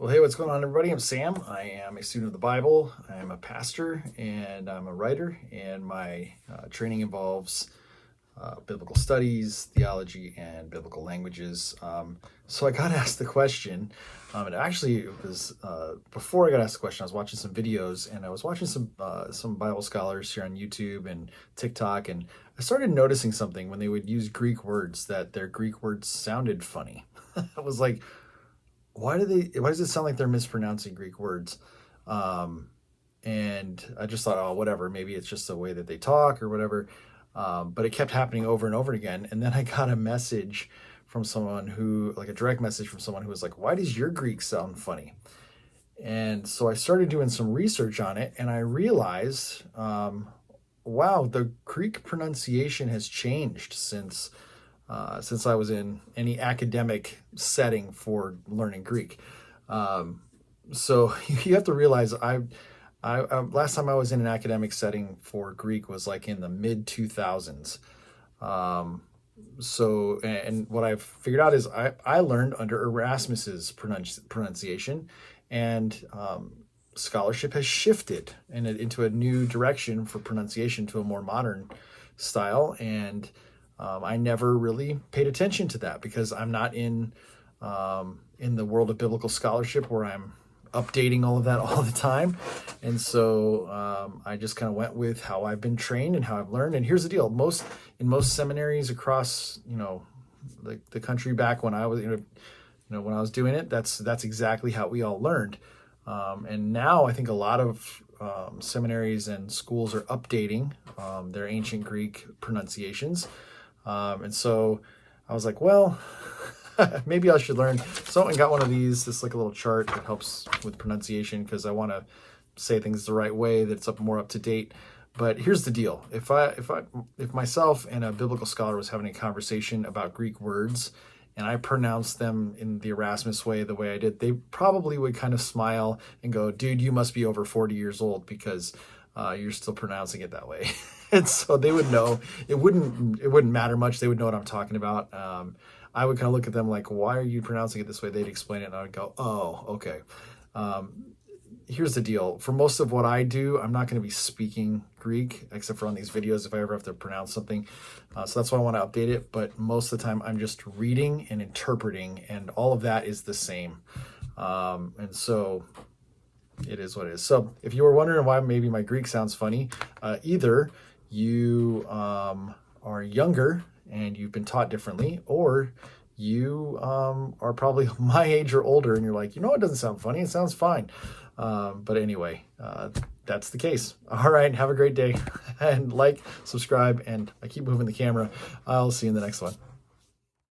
Well, hey, what's going on, everybody? I'm Sam. I am a student of the Bible. I am a pastor and I'm a writer, and my training involves biblical studies, theology, and biblical languages. So I got asked the question, and actually it was before I got asked the question, I was watching some videos, and I was watching some Bible scholars here on YouTube and TikTok, and I started noticing something when they would use Greek words, that their Greek words sounded funny. I was like, why does it sound like they're mispronouncing Greek words? And I just thought, oh, whatever, maybe it's just the way that they talk or whatever. But it kept happening over and over again. And then I got a message from someone who, like a direct message from someone who was like, why does your Greek sound funny? And so I started doing some research on it, and I realized, wow, the Greek pronunciation has changed since I was in any academic setting for learning Greek. So you have to realize I last time I was in an academic setting for Greek was like in the mid 2000s. And what I've figured out is I learned under Erasmus's pronunciation, and scholarship has shifted into a new direction for pronunciation, to a more modern style. And I never really paid attention to that because I'm not in the world of biblical scholarship where I'm updating all of that all the time. And so I just kind of went with how I've been trained and how I've learned. And here's the deal: in most seminaries across the country, back when I was when I was doing it, that's exactly how we all learned. And now I think a lot of seminaries and schools are updating their ancient Greek pronunciations. And so I was like, well, maybe I should learn. So I got one of these, this like a little chart that helps with pronunciation, because I want to say things the right way, that it's more up to date. But here's the deal: if myself and a biblical scholar was having a conversation about Greek words, and I pronounced them in the Erasmus way, the way I did, they probably would kind of smile and go, dude, you must be over 40 years old because you're still pronouncing it that way. And so they would know. It wouldn't matter much. They would know what I'm talking about. I would kind of look at them like, why are you pronouncing it this way? They'd explain it, and I would go, oh, okay. Here's the deal: for most of what I do, I'm not going to be speaking Greek, except for on these videos if I ever have to pronounce something. So that's why I want to update it. But most of the time, I'm just reading and interpreting, and all of that is the same. And so it is what it is. So if you were wondering why maybe my Greek sounds funny, either you are younger and you've been taught differently, or you are probably my age or older, and you're like, it doesn't sound funny. It sounds fine. But anyway, that's the case. All right. Have a great day, and subscribe, and I keep moving the camera. I'll see you in the next one.